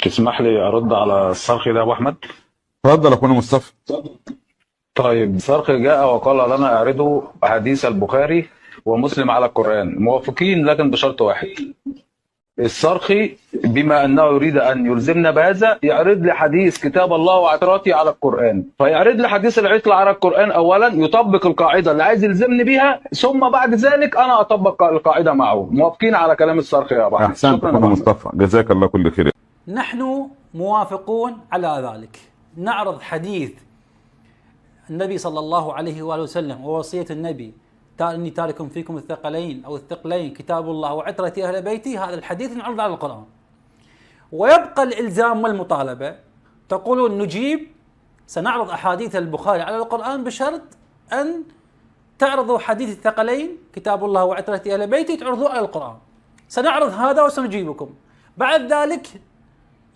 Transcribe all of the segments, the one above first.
تسمح لي أرد على الصرخ ده يا أبو أحمد؟ اتفضل يا اخونا مصطفى. طيب، صرخ جاء وقال لنا اعرضوا حديث البخاري ومسلم على القرآن موافقين، لكن بشرط واحد. الصرخي بما أنه يريد أن يلزمنا بهذا يعرض لي حديث كتاب الله واعتراضي على القرآن، فيعرض لي حديث العطل على القرآن أولا، يطبق القاعدة اللي عايز يلزمني بيها، ثم بعد ذلك أنا أطبق القاعدة معه. موافقين على كلام الصرخي يا أبو أحمد؟ احسنت شكرا يا اخونا أبو أحمد. مصطفى، جزاك الله كل خير. نحن موافقون على ذلك. نعرض حديث النبي صلى الله عليه وآله وسلم ووصية النبي إني تارك فيكم الثقلين أو الثقلين كتاب الله وعترة أهل بيتي، هذا الحديث نعرض على القرآن. ويبقى الإلزام والمطالبة، تقولون نجيب، سنعرض أحاديث البخاري على القرآن بشرط أن تعرضوا حديث الثقلين كتاب الله وعترة أهل بيتي تعرضوه على القرآن. سنعرض هذا وسنجيبكم. بعد ذلك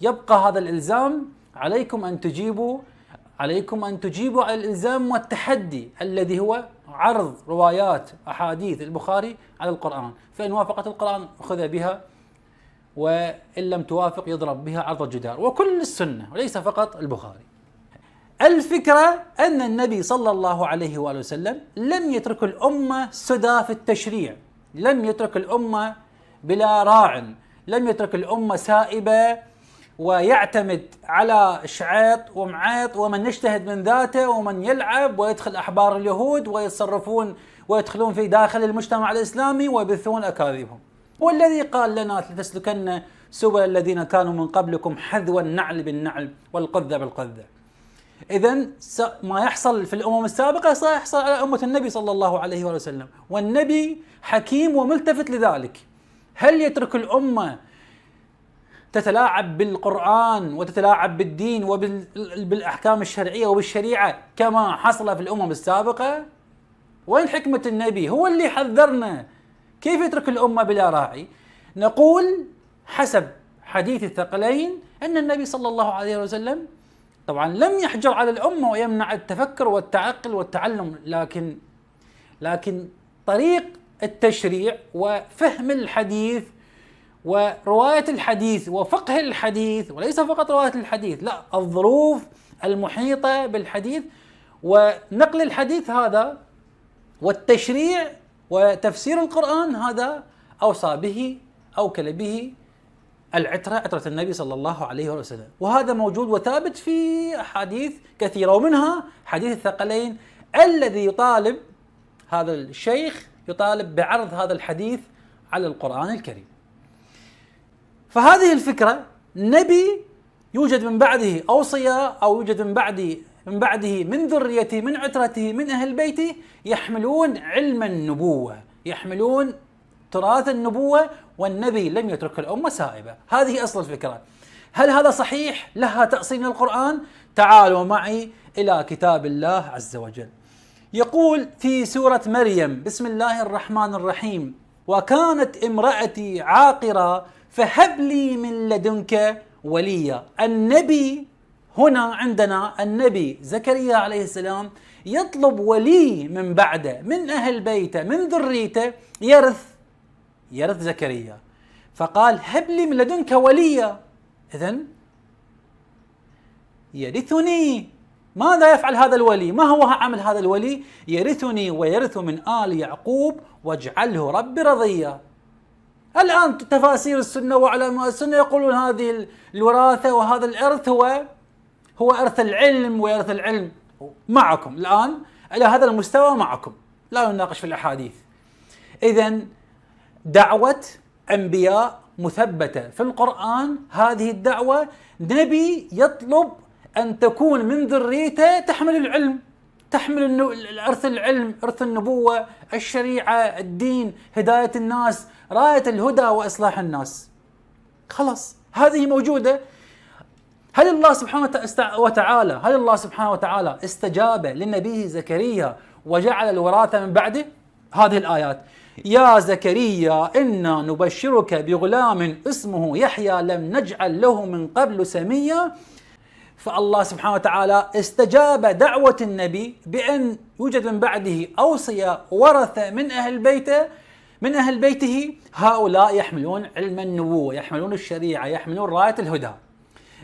يبقى هذا الإلزام عليكم أن تجيبوا على الإلزام والتحدي الذي هو عرض روايات أحاديث البخاري على القرآن. فإن وافقت القرآن أخذ بها، وإن لم توافق يضرب بها عرض الجدار. وكل السنة وليس فقط البخاري. الفكرة أن النبي صلى الله عليه وآله وسلم لم يترك الأمة سدى في التشريع، لم يترك الأمة بلا راع، لم يترك الأمة سائبة ويعتمد على شعيط ومعيط ومن يجتهد من ذاته ومن يلعب ويدخل أحبار اليهود ويتصرفون ويدخلون في داخل المجتمع الإسلامي ويبثون أكاذيبهم. والذي قال لنا لتسلكن سبل الذين كانوا من قبلكم حذو النعل بالنعل والقذة بالقذة. إذن ما يحصل في الأمم السابقة سيحصل على أمة النبي صلى الله عليه وسلم، والنبي حكيم وملتفت لذلك. هل يترك الأمة تتلاعب بالقرآن وتتلاعب بالدين وبالأحكام الشرعية وبالشريعة كما حصل في الأمم السابقة؟ وين حكمة النبي؟ هو اللي حذرنا. كيف يترك الأمة بلا راعي؟ نقول حسب حديث الثقلين أن النبي صلى الله عليه وسلم طبعا لم يحجر على الأمة ويمنع التفكر والتعقل والتعلم، لكن طريق التشريع وفهم الحديث ورواية الحديث وفقه الحديث، وليس فقط رواية الحديث، لا، الظروف المحيطة بالحديث ونقل الحديث هذا والتشريع وتفسير القرآن، هذا أوصى به أوكل به عترة النبي صلى الله عليه وسلم. وهذا موجود وثابت في أحاديث كثيرة، ومنها حديث الثقلين الذي يطالب هذا الشيخ بعرض هذا الحديث على القرآن الكريم. فهذه الفكرة، نبي يوجد من بعده أوصياء أو يوجد من بعده من ذريته من عترته من أهل بيته يحملون علم النبوة، يحملون تراث النبوة، والنبي لم يترك الأمة سائبة. هذه أصل الفكرة. هل هذا صحيح؟ لها تأصيل من القرآن؟ تعالوا معي إلى كتاب الله عز وجل. يقول في سورة مريم: بسم الله الرحمن الرحيم: وكانت امرأتي عاقرة فهب لي من لدنك وليا. النبي هنا عندنا النبي زكريا عليه السلام يطلب ولي من بعده، من أهل بيته من ذريته يرث زكريا، فقال هب لي من لدنك وليا. إذن يرثني. ماذا يفعل هذا الولي؟ ما هو عمل هذا الولي؟ يرثني ويرث من آل يعقوب واجعله رب رضيا. الآن تفاسير السنة وعلماء السنة يقولون هذه الوراثة وهذا الإرث هو إرث العلم، ويرث العلم معكم الآن إلى هذا المستوى معكم، لا نناقش في الأحاديث. إذن دعوة أنبياء مثبتة في القرآن، هذه الدعوة نبي يطلب أن تكون من ذريته تحمل العلم، تحمل العلم، إرث النبوة، الشريعة، الدين، هداية الناس، راية الهدى وإصلاح الناس. خلاص هذه موجودة. هل الله سبحانه وتعالى استجاب لنبيه زكريا وجعل الوراثة من بعده؟ هذه الآيات: يا زكريا إنا نبشرك بغلام اسمه يحيى لم نجعل له من قبل سميا. فالله سبحانه وتعالى استجاب دعوة النبي بأن يوجد من بعده أوصياء ورثة من أهل بيته، هؤلاء يحملون علم النبوة، يحملون الشريعة، يحملون راية الهدى.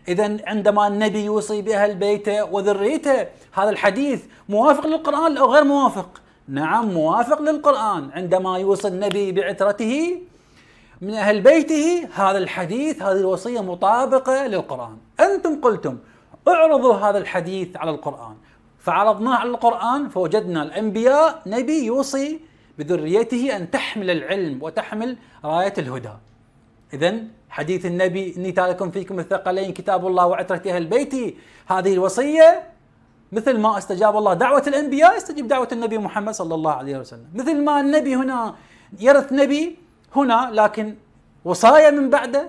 إذا عندما النبي يوصي بأهل بيته وذريته، هذا الحديث موافق للقرآن أو غير موافق؟ نعم موافق للقرآن. عندما يوصي النبي بعترته من أهل بيته، هذا الحديث، هذه الوصية مطابقة للقرآن. أنتم قلتم اعرضوا هذا الحديث على القرآن، فعرضناه على القرآن فوجدنا الأنبياء نبي يوصي بذريته أن تحمل العلم وتحمل راية الهدى. إذن حديث النبي إني تارك فيكم الثقلين كتاب الله وعترة أهل بيتي، هذه الوصية مثل ما استجاب الله دعوة الأنبياء يستجيب دعوة النبي محمد صلى الله عليه وسلم. مثل ما النبي هنا يرث نبي هنا، لكن وصايا من بعده،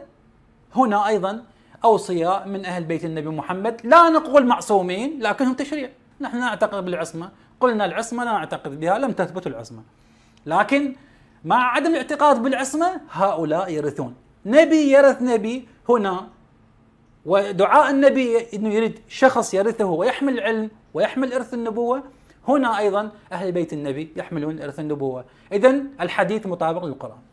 هنا أيضا أوصياء من أهل بيت النبي محمد، لا نقول معصومين لكنهم تشريع. نحن نعتقد بالعصمة، قلنا العصمة لا نعتقد بها، لم تثبت العصمة، لكن مع عدم الاعتقاد بالعصمة هؤلاء يرثون. نبي يرث نبي هنا، ودعاء النبي أنه يريد شخص يرثه ويحمل العلم ويحمل إرث النبوة، هنا أيضا أهل بيت النبي يحملون إرث النبوة. إذن الحديث مطابق للقرآن.